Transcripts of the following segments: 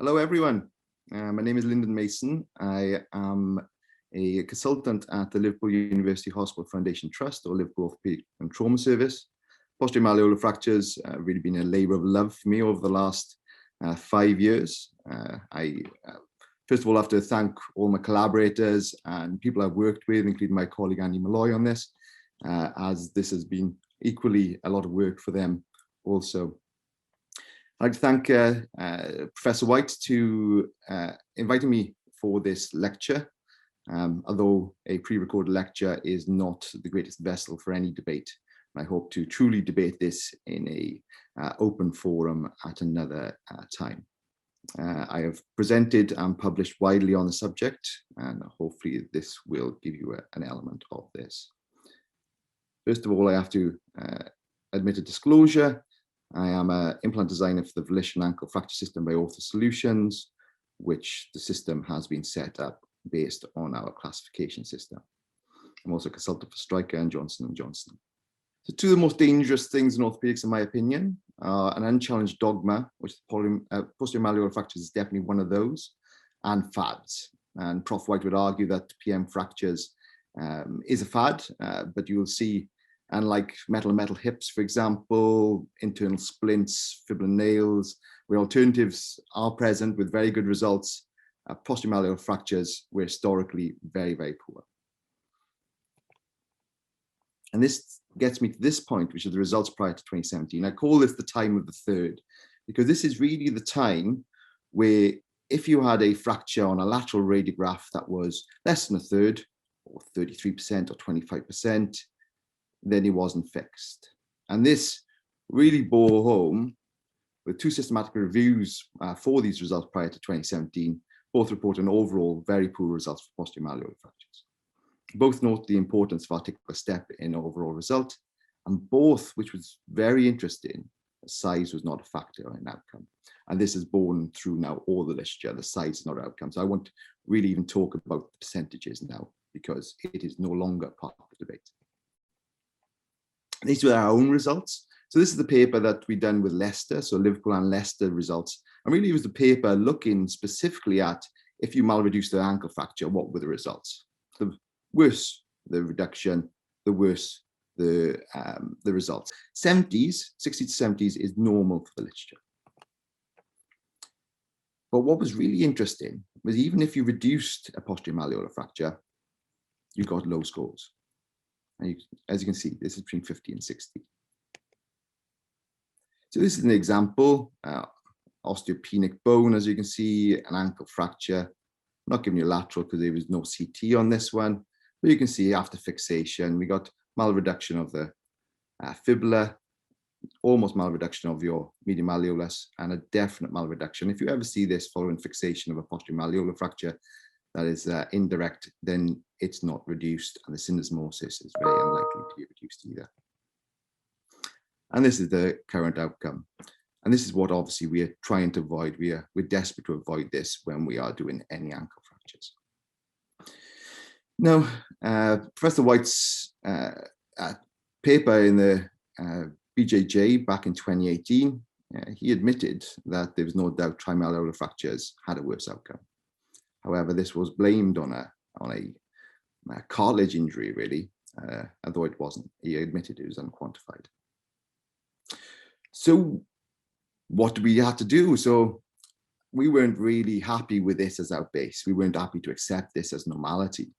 Hello, everyone. My name is Lyndon Mason. I am a consultant at the Liverpool University Hospital Foundation Trust, or Liverpool Orthopedic and Trauma Service. Posterior malleolar fractures have really been a labour of love for me over the last 5 years. I first of all have to thank all my collaborators and people I've worked with, including my colleague Andy Malloy on this, as this has been equally a lot of work for them also. I'd like to thank Professor White to inviting me for this lecture, although a pre-recorded lecture is not the greatest vessel for any debate. I hope to truly debate this in a open forum at another time. I have presented and published widely on the subject, and hopefully this will give you an element of this. First of all, I have to admit a disclosure. I am an implant designer for the volitional ankle fracture system by Ortho Solutions, which the system has been set up based on our classification system. I'm also a consultant for Stryker and Johnson & Johnson. So two of the most dangerous things in orthopedics, in my opinion, are an unchallenged dogma, which posterior malleolar fractures is definitely one of those, and fads. And Prof. White would argue that PM fractures is a fad, but you will see, unlike metal-on-metal hips, for example, internal splints, fibula nails, where alternatives are present with very good results, posterior malleolar fractures were historically very, very poor. And this gets me to this point, which are the results prior to 2017. I call this the time of the third, because this is really the time where if you had a fracture on a lateral radiograph that was less than a third, or 33% or 25%, then it wasn't fixed. And this really bore home with two systematic reviews for these results prior to 2017, both report an overall very poor results for posterior malleolar fractures. Both note the importance of articular step in overall result, and both, which was very interesting, size was not a factor in outcome. And this is borne through now all the literature, the size is not an outcome. So I won't really even talk about the percentages now, because it is no longer part of the debate. These were our own results. So this is the paper that we done with Leicester, so Liverpool and Leicester results. And really it was the paper looking specifically at if you malreduced the ankle fracture, what were the results? The worse the reduction, the worse the results. 60 to 70s is normal for the literature. But what was really interesting was even if you reduced a posterior malleolar fracture, you got low scores. And as you can see, this is between 50 and 60. So this is an example, osteopenic bone, as you can see, an ankle fracture. I'm not giving you lateral because there was no CT on this one, but you can see after fixation, we got malreduction of the fibula, almost malreduction of your median malleolus, and a definite malreduction. If you ever see this following fixation of a posterior malleolar fracture that is indirect, then it's not reduced, and the syndesmosis is very unlikely to be reduced either. And this is the current outcome. And this is what obviously we are trying to avoid. We're desperate to avoid this when we are doing any ankle fractures. Now, Professor White's paper in the BJJ back in 2018, he admitted that there was no doubt trimalleolar fractures had a worse outcome. However, this was blamed on a cartilage injury, really, although it wasn't. He admitted it was unquantified. So what do we have to do? So we weren't really happy with this as our base. We weren't happy to accept this as normality.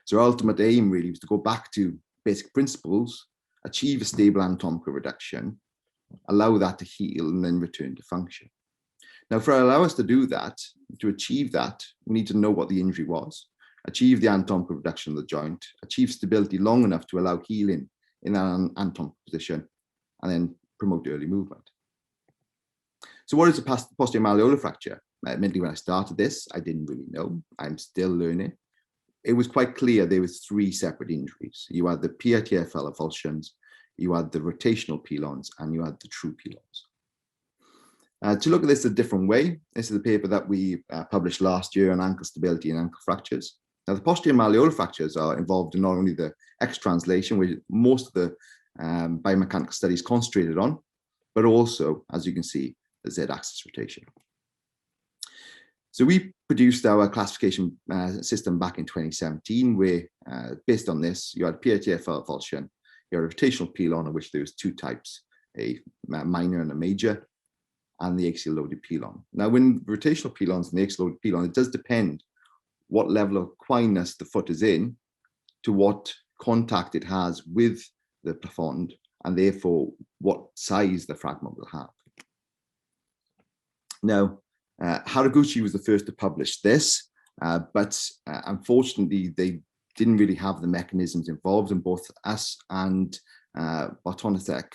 So our ultimate aim really was to go back to basic principles, achieve a stable anatomical reduction, allow that to heal, and then return to function. Now, for allow us to do that, to achieve that, we need to know what the injury was, achieve the anatomical reduction of the joint, achieve stability long enough to allow healing in that anatomical position, and then promote early movement. So what is a posterior malleolar fracture? Admittedly, when I started this, I didn't really know. I'm still learning. It was quite clear there were three separate injuries. You had the PITFL avulsions, you had the rotational pilons, and you had the true pilons. To look at this a different way, this is a paper that we published last year on ankle stability and ankle fractures. Now, the posterior malleolar fractures are involved in not only the X translation, which most of the biomechanical studies concentrated on, but also, as you can see, the Z-axis rotation. So we produced our classification system back in 2017, where based on this, you had PITFL avulsion, you had a rotational pelon, of which there was two types, a minor and a major, and the axial loaded pelon. Now, when rotational pelons and the axial loaded pelon, it does depend what level of equinus the foot is in to what contact it has with the plafond, and therefore what size the fragment will have. Now, Haraguchi was the first to publish this, but unfortunately, they didn't really have the mechanisms involved, and both us and Bartonesek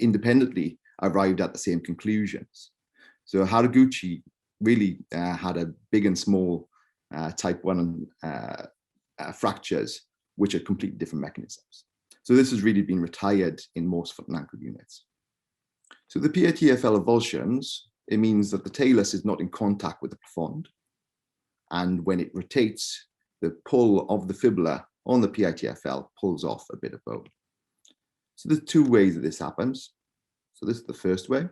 independently arrived at the same conclusions. So Haraguchi really had a big and small type 1 fractures, which are completely different mechanisms. So this has really been retired in most foot and ankle units. So the PITFL avulsions, it means that the talus is not in contact with the plafond, and when it rotates, the pull of the fibula on the PITFL pulls off a bit of bone. So there's two ways that this happens. So this is the first way.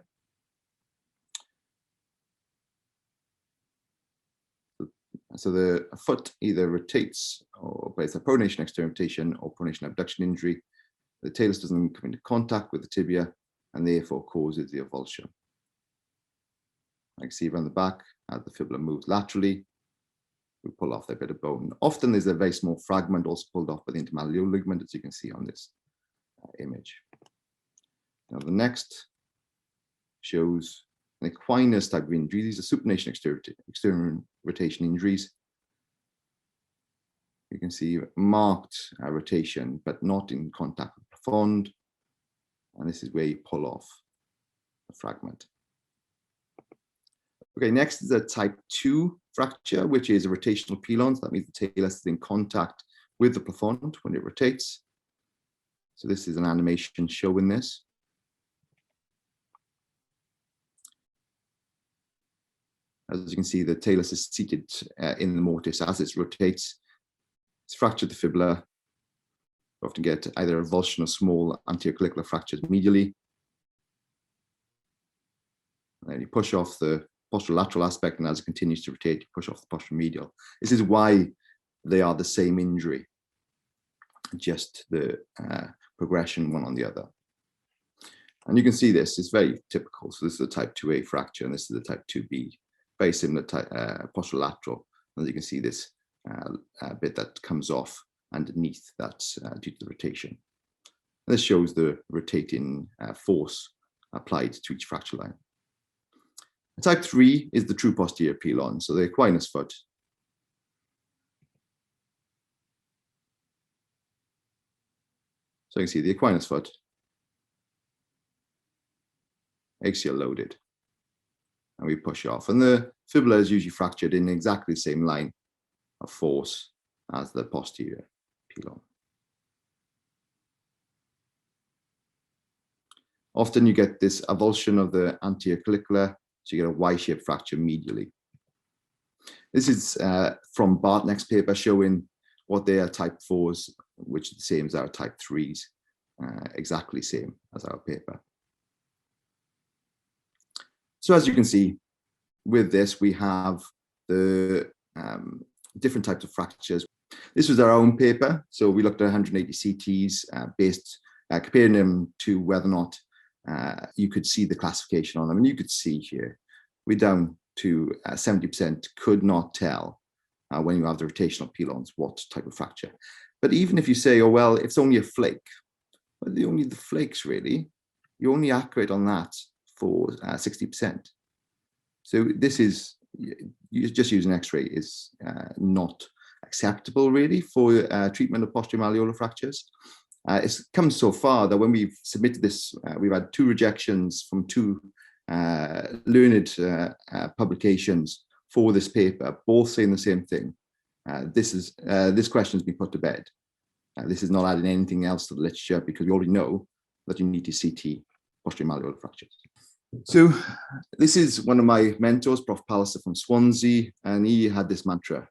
So the foot either rotates or by a pronation external rotation or pronation abduction injury. The talus doesn't come into contact with the tibia and therefore causes the avulsion. I can see around the back, as the fibula moves laterally, we pull off that bit of bone. Often there's a very small fragment also pulled off by the intermalleolar ligament, as you can see on this image. Now the next shows an equinus type of injury. These are supination external rotation injuries. You can see marked rotation, but not in contact with the plafond. And this is where you pull off a fragment. Okay, next is a type 2 fracture, which is a rotational pelon. So that means the talus is in contact with the plafond when it rotates. So this is an animation showing this. As you can see, the talus is seated in the mortise as it rotates. It's fractured the fibula. You often get either a avulsion or small anterior clavicular fractures medially. And then you push off the posterolateral aspect, and as it continues to rotate, you push off the posteromedial. This is why they are the same injury, just the progression one on the other. And you can see this is very typical. So this is a type 2A fracture, and this is a type 2B, very similar to posterolateral. As you can see, this bit that comes off underneath that due to the rotation. And this shows the rotating force applied to each fracture line. Type 3 is the true posterior pelon, so the equinus foot. So you can see the equinus foot, axial loaded, and we push off. And the fibula is usually fractured in exactly the same line of force as the posterior pelon. Often you get this avulsion of the anterior clavicular, so you get a Y-shaped fracture medially. This is from Bartneck's paper showing what they are type 4s, which is the same as our type 3s, exactly same as our paper. So as you can see, with this, we have the different types of fractures. This was our own paper. So we looked at 180 CTs comparing them to whether or not you could see the classification on them. And you could see here, we're down to 70% could not tell when you have the rotational pelons what type of fracture. But even if you say, oh, well, it's only a flake, well, only the flakes really, you're only accurate on that for 60%. So this is, you just using X-ray is not acceptable really for treatment of posterior malleolar fractures. It's come so far that when we've submitted this, we've had 2 rejections from 2 learned publications for this paper, both saying the same thing. This question has been put to bed. This is not adding anything else to the literature because we already know that you need to CT posterior malleolar fractures. So this is one of my mentors, Prof. Palliser from Swansea, and he had this mantra.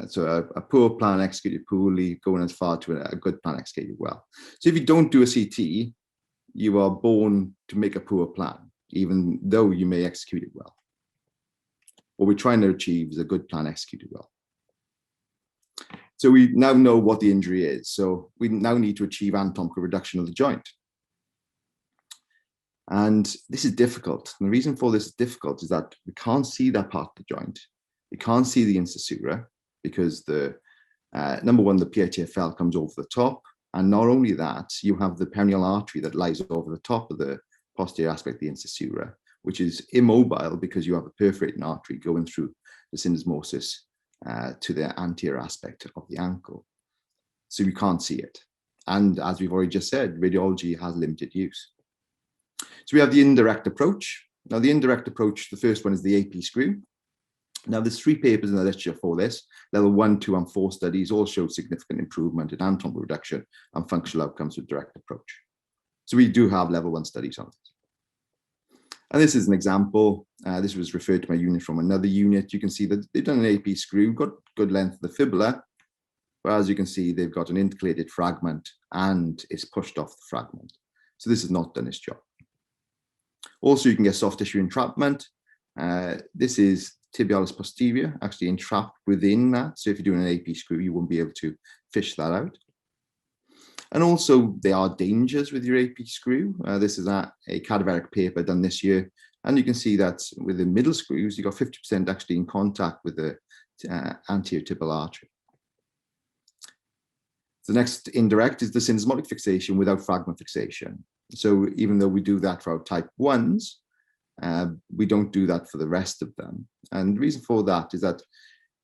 So a poor plan executed poorly, going as far to a good plan executed well. So if you don't do a CT, you are born to make a poor plan, even though you may execute it well. what we're trying to achieve is a good plan executed well. So we now know what the injury is. So we now need to achieve anatomical reduction of the joint. And this is difficult. And the reason for this is difficult is that we can't see that part of the joint. You can't see the incisura because the number one, the PITFL comes over the top. And not only that, you have the perineal artery that lies over the top of the posterior aspect of the incisura, which is immobile because you have a perforating artery going through the syndesmosis to the anterior aspect of the ankle. So you can't see it. And as we've already just said, radiology has limited use. So we have the indirect approach. Now the indirect approach, the first one is the AP screw. Now there's 3 papers in the literature for this. Level 1, 2, and 4 studies all show significant improvement in anatomical reduction and functional outcomes with direct approach. So we do have level 1 studies on this. And this is an example. This was referred to my unit from another unit. You can see that they've done an AP screw, got good length of the fibula, but as you can see, they've got an intercalated fragment and it's pushed off the fragment. So this has not done its job. Also, you can get soft tissue entrapment. This is tibialis posterior, actually entrapped within that. So if you're doing an AP screw, you won't be able to fish that out. And also, there are dangers with your AP screw. This is a cadaveric paper done this year. And you can see that with the middle screws, you got 50% actually in contact with the anterior tibial artery. The next indirect is the syndesmotic fixation without fragment fixation. So even though we do that for our type 1s, we don't do that for the rest of them. And the reason for that is that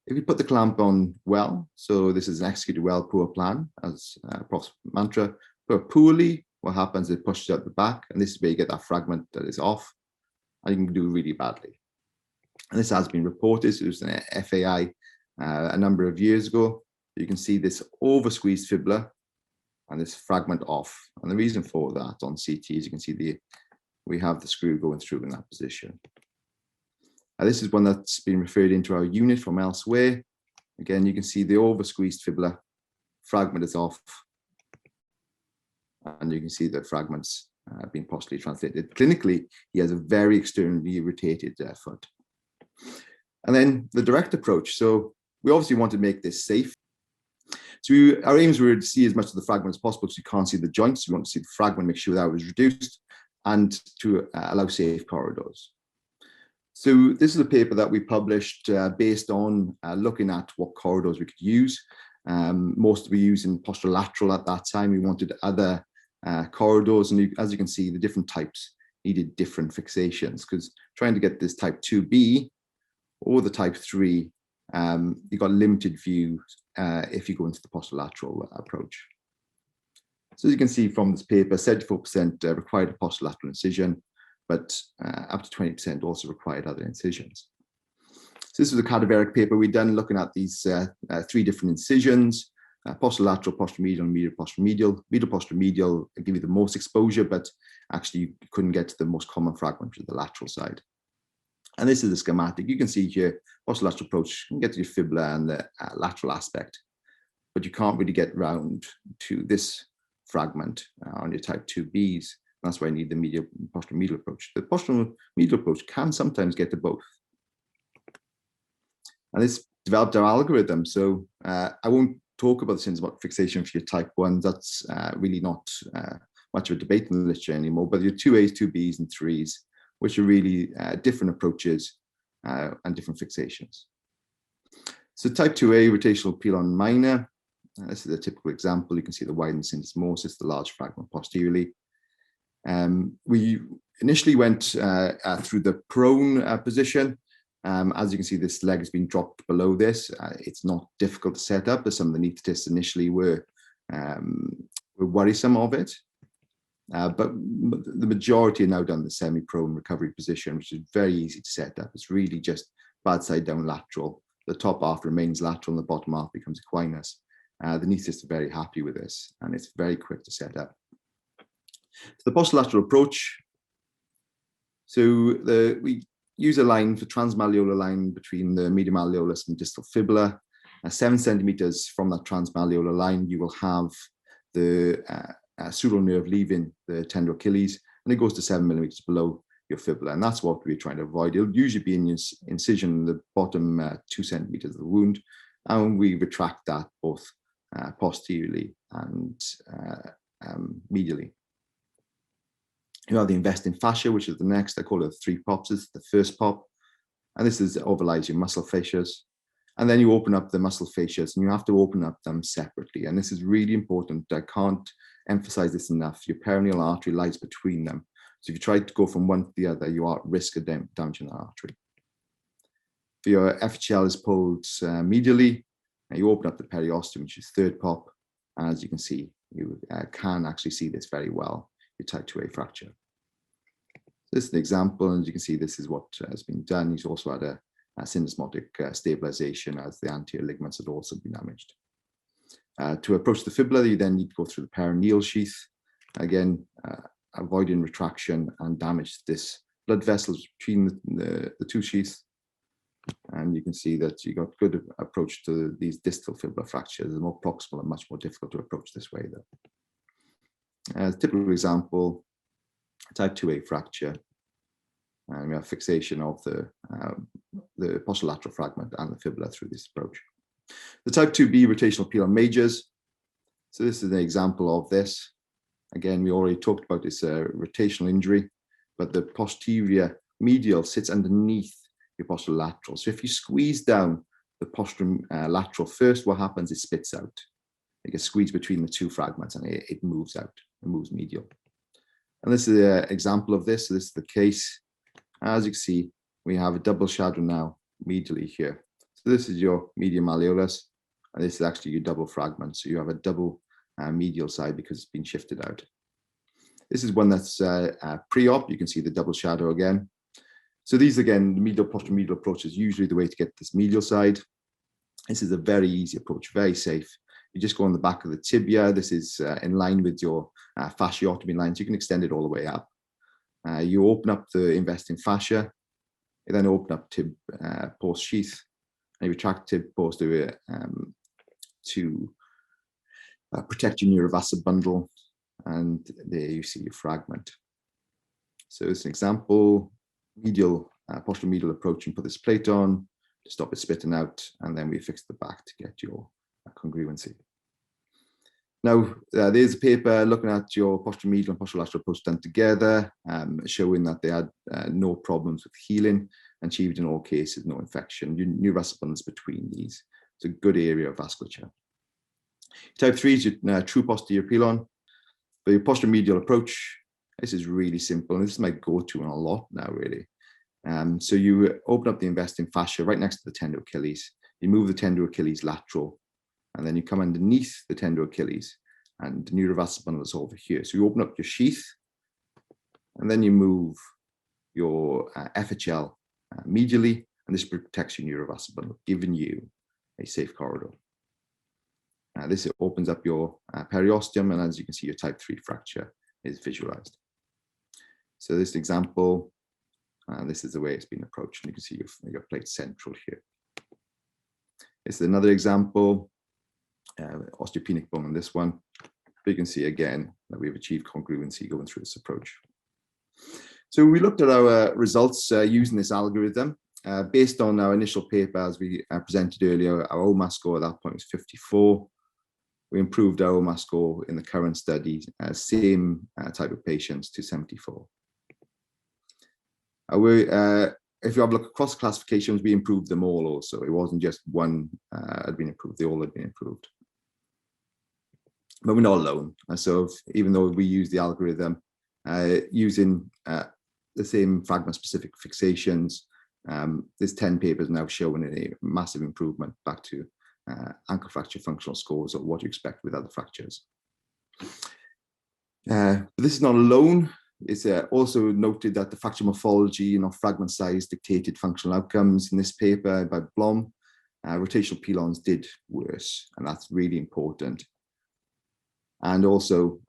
if you put the clamp on well, so this is an executed well, poor plan, as Prof's mantra, but poorly, what happens is it pushes out the back, and this is where you get that fragment that is off, and you can do really badly. And this has been reported. So it was an FAI a number of years ago. You can see this over-squeezed fibula and this fragment off. And the reason for that on CT is you can see we have the screw going through in that position. This is one that's been referred into our unit from elsewhere. Again, you can see the over-squeezed fibula, fragment is off, and you can see the fragments being posteriorly translated. Clinically, he has a very externally irritated foot. And then the direct approach. So we obviously want to make this safe. So our aims were to see as much of the fragment as possible because you can't see the joints. We want to see the fragment, make sure that was reduced, and to allow safe corridors. So this is a paper that we published based on looking at what corridors we could use. Most were using posterolateral at that time. We wanted other corridors, and as you can see, the different types needed different fixations because trying to get this type 2B or the type 3, you got limited view if you go into the posterolateral approach. So as you can see from this paper, 74% required a posterolateral incision, but up to 20% also required other incisions. So this was a cadaveric paper we'd done looking at these 3 different incisions, posterolateral, posteromedial, and medial posteromedial. Medial posteromedial give you the most exposure, but actually you couldn't get to the most common fragment to the lateral side. And this is the schematic. You can see here, posterolateral approach, you can get to your fibula and the lateral aspect, but you can't really get round to this fragment on your type 2Bs. That's why I need the medial posteromedial approach. The posteromedial approach can sometimes get to both. And this developed our algorithm. So I won't talk about the syndesmotic fixation for your type 1. That's really not much of a debate in the literature anymore. But your 2As, 2Bs, and 3s, which are really different approaches and different fixations. So type 2A, rotational pilon minor. This is a typical example. You can see the widened syndesmosis, the large fragment posteriorly. We initially went through the prone position. As you can see, this leg has been dropped below this. It's not difficult to set up, as some of the anaesthetists initially were worrisome of it. But the majority are now done the semi-prone recovery position, which is very easy to set up. It's really just bad side down lateral. The top half remains lateral and the bottom half becomes equinus. The anaesthetists are very happy with this, and it's very quick to set up. So the posterolateral approach. So we use a line for transmalleolar line between the medial malleolus and distal fibula. 7 centimeters from that transmalleolar line, you will have the sural nerve leaving the tender Achilles, and it goes to 7 millimeters below. your fibula, and that's what we're trying to avoid. It'll usually be in your incision in the bottom 2 centimeters of the wound, and we retract that both posteriorly and medially. You have the investing fascia, which is the next. I call it 3 pops. This is the first pop, and this is overlies your muscle fascias. And then you open up the muscle fascias, and you have to open up them separately. And this is really important. I can't emphasize this enough. Your perineal artery lies between them. So if you try to go from one to the other, you are at risk of damaging the artery. If your FHL is pulled medially, you open up the periosteum, which is 3rd pop. And as you can see, you can actually see this very well, your type 2A fracture. This is an example, and you can see this is what has been done. He's also had a syndesmotic stabilization, as the anterior ligaments had also been damaged. To approach the fibula, you then need to go through the perineal sheath, again, avoiding retraction and damage this blood vessels between the 2 sheaths. And you can see that you got good approach to these distal fibular fractures. They're more proximal and much more difficult to approach this way, though. As a typical example, type 2A fracture, and we have fixation of the posterolateral fragment and the fibula through this approach. The type 2B rotational pelon majors. So this is an example of this. Again, we already talked about this rotational injury, but the posterior medial sits underneath your posterolateral. So if you squeeze down the posterolateral first, what happens is it spits out. It gets squeezed between the 2 fragments, and it moves out. It moves medial. And this is an example of this. So this is the case. As you can see, we have a double shadow now medially here. So this is your medial malleolus, and this is actually your double fragment. So you have a double medial side because it's been shifted out. This is one that's pre-op. You can see the double shadow again. So these, again, the medial posteromedial approach is usually the way to get this medial side. This is a very easy approach, very safe. You just go on the back of the tibia. This is in line with your fasciotomy lines. You can extend it all the way up. You open up the investing fascia. You then open up tib post sheath, and you retract tib posterior to protect your neurovascular bundle. And there you see your fragment. So it's an example, medial, posteromedial approach, and put this plate on to stop it spitting out, and then we fix the back to get your congruency. Now, there's a paper looking at your posteromedial and posterolateral approach done together, showing that they had no problems with healing, achieved in all cases no infection. Neurovascular bundles between these. It's a good area of vasculature. Type 3 is your true posterior pelon. For your posteromedial approach, this is really simple, and this is my go-to on a lot now, really. So you open up the investing fascia right next to the tender Achilles. You move the tender Achilles lateral, and then you come underneath the tender Achilles, and the neurovascular bundle is over here. So you open up your sheath, and then you move your FHL medially, and this protects your neurovascular bundle, giving you a safe corridor. This opens up your periosteum, and as you can see, your type 3 fracture is visualized. So this example, this is the way it's been approached, and you can see your plate central here. This is another example, osteopenic bone on this one. But you can see again that we've achieved congruency going through this approach. So we looked at our results using this algorithm. Based on our initial paper, as we presented earlier, our OMAS score at that point was 54. We improved our OMAS score in the current study, same type of patients, to 74. If you have a look across classifications, we improved them all also. It wasn't just one had been improved, they all had been improved. But we're not alone. So even though we use the algorithm, using the same fragment-specific fixations, there's 10 papers now showing a massive improvement back to ankle fracture functional scores, or what you expect with other fractures. But this is not alone. It's also noted that the fracture morphology, fragment size dictated functional outcomes. In this paper by Blom, rotational pelons did worse, and that's really important. And also,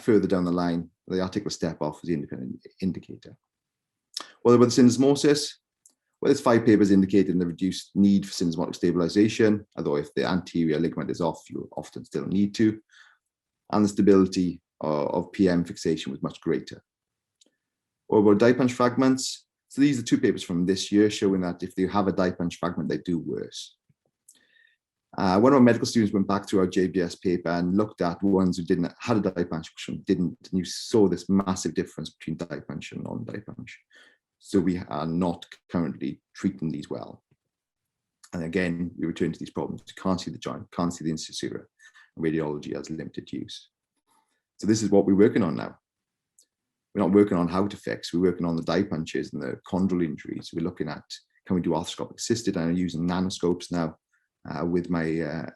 further down the line, the articular step-off was the independent indicator. Well, with syndesmosis, well, there's 5 papers indicating the reduced need for syndesmotic stabilization, although if the anterior ligament is off, you often still need to. And the stability of PM fixation was much greater. or about die punch fragments. So these are two papers from this year showing that if they have a die punch fragment, they do worse. One of our medical students went back to our JBS paper and looked at ones who didn't had a die punch, didn't, and you saw this massive difference between die punch and non-die punch. So we are not currently treating these well. And again, we return to these problems. You can't see the joint, can't see the incisura, and radiology has limited use. So this is what we're working on now. We're not working on how to fix, we're working on the die punches and the chondral injuries. We're looking at, can we do arthroscopic assisted? And I'm using nanoscopes now with my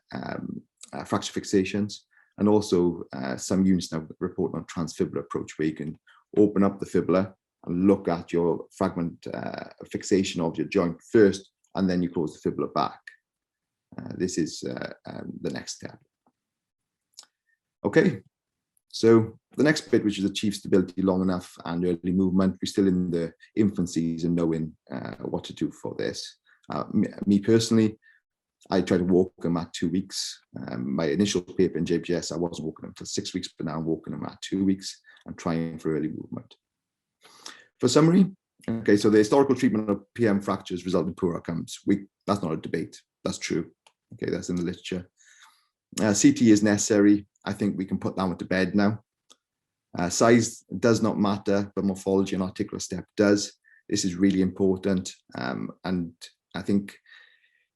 fracture fixations, and also some units now reporting on transfibular approach, where you can open up the fibula and look at your fragment fixation of your joint first, and then you close the fibula back. This is the next step. Okay, so the next bit, which is achieve stability long enough and early movement, we're still in the infancies and knowing what to do for this. Me personally, I try to walk them at 2 weeks. My initial paper in JBS, I wasn't walking them until 6 weeks, but now I'm walking them at 2 weeks and trying for early movement. For summary, okay, so the historical treatment of PM fractures result in poor outcomes. That's not a debate, that's true. Okay, that's in the literature. CT is necessary. I think we can put that one to bed now. Size does not matter, but morphology and articular step does. This is really important. And I think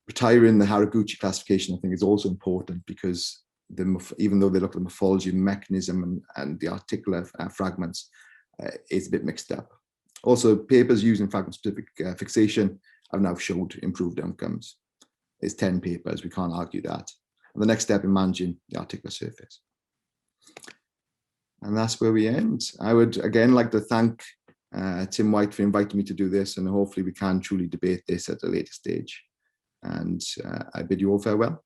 retiring the Haraguchi classification, I think, is also important, because even though they look at the morphology, mechanism, and the articular fragments, it's a bit mixed up. Also, papers using fragment-specific fixation have now showed improved outcomes. It's 10 papers, we can't argue that. And the next step in managing the articular surface. And that's where we end. I would again like to thank Tim White for inviting me to do this, and hopefully we can truly debate this at a later stage. And I bid you all farewell.